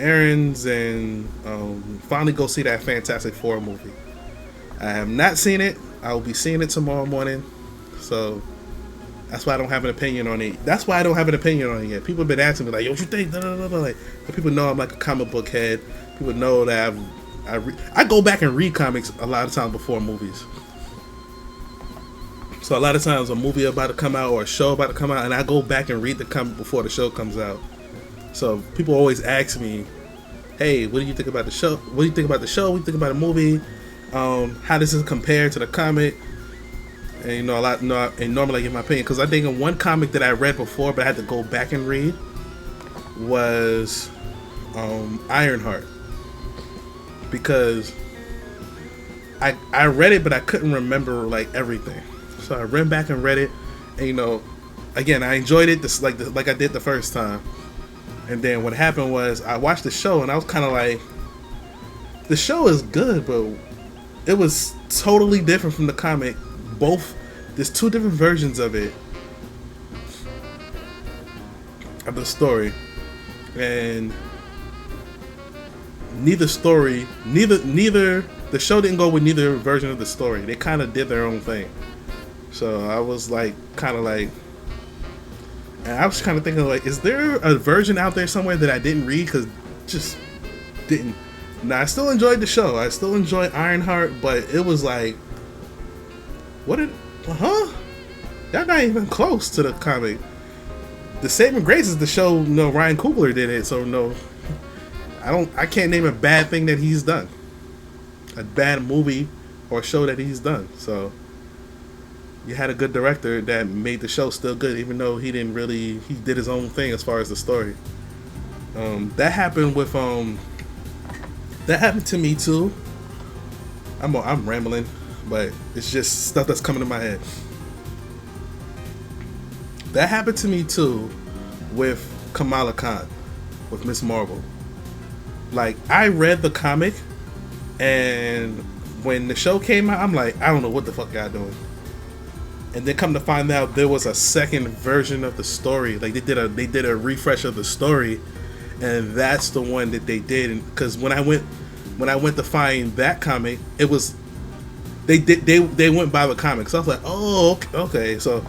errands and finally go see that Fantastic Four movie. I have not seen it. I will be seeing it tomorrow morning. So that's why I don't have an opinion on it. That's why I don't have an opinion on it yet. People have been asking me like, "Yo, what you think?" Like, but people know I'm like a comic book head. People know that I go back and read comics a lot of times before movies. So a lot of times a movie about to come out or a show about to come out, and I go back and read the comic before the show comes out. So people always ask me, "Hey, what do you think about the show? What do you think about the show? What do you think about the movie? How does this compare to the comic?" And and normally I give my opinion because I think in one comic that I read before, but I had to go back and read, was Ironheart, because I read it, but I couldn't remember like everything. So I ran back and read it, and again I enjoyed it like I did the first time. And then what happened was I watched the show, and I was kind of like, the show is good, but it was totally different from the comic. There's two different versions of it, of the story, and neither the show didn't go with neither version of the story. They kind of did their own thing. So I was like, and I was kind of thinking like, is there a version out there somewhere that I didn't read? Because just didn't. Now I still enjoyed the show. I still enjoyed Ironheart, but it was like, Y'all not even close to the comic. The Saving Grace is the show. No, Ryan Coogler did it, so no, I can't name a bad thing that he's done, a bad movie or show that he's done. So you had a good director that made the show still good, even though he did his own thing as far as the story. That happened to me too. I'm rambling, but it's just stuff that's coming to my head. That happened to me too with Kamala Khan, with Miss Marvel. Like, I read the comic, and when the show came out, I'm like, I don't know what the fuck y'all doing. And then come to find out there was a second version of the story. Like, they did a refresh of the story, and that's the one that they did. Because when I went to find that comic, it was they went by the comics. So I was like, oh, okay. So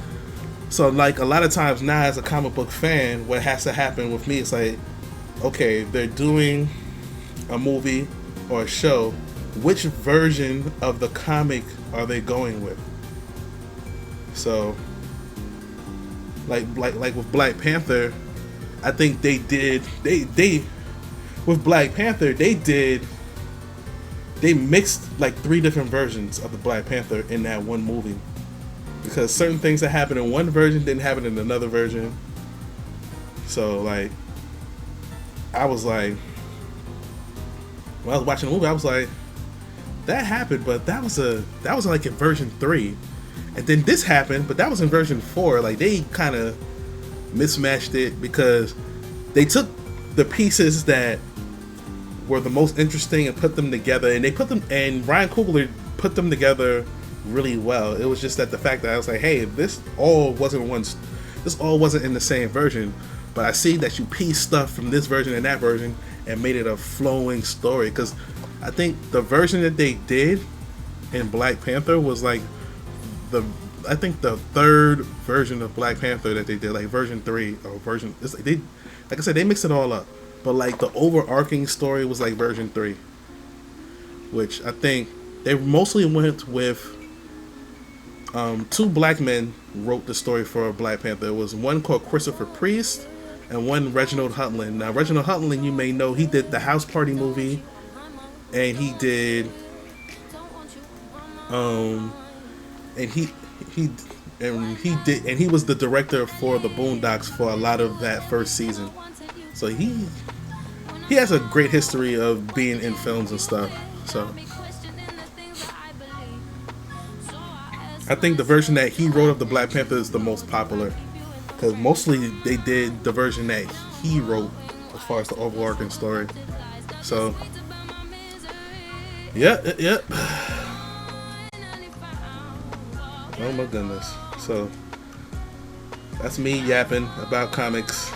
like a lot of times now as a comic book fan, what has to happen with me is like, okay, they're doing a movie or a show. Which version of the comic are they going with? So, like with Black Panther, I think they with Black Panther they mixed like 3 different versions of the Black Panther in that one movie, because certain things that happened in one version didn't happen in another version. So like, I was like, when I was watching the movie, I was like, that happened, but that was like in version 3. And then this happened, but that was in version 4. Like, they kind of mismatched it because they took the pieces that were the most interesting and put them together, and Ryan Coogler put them together really well. It was just that the fact that I was like, hey, this all wasn't in the same version, but I see that you pieced stuff from this version and that version and made it a flowing story. Because I think the version that they did in Black Panther was like the 3rd version of Black Panther that they did, like version 3 or version. It's like like I said, they mixed it all up, but like the overarching story was like version 3, which I think they mostly went with 2 black men wrote the story for Black Panther. It was one called Christopher Priest and one Reginald Hudlin. Now Reginald Hudlin, you may know, he did the House Party movie, and he did and he was the director for the Boondocks for a lot of that first season. So he has a great history of being in films and stuff. So I think the version that he wrote of the Black Panther is the most popular, because mostly they did the version that he wrote as far as the overarching story. So yeah. Oh my goodness. So that's me yapping about comics.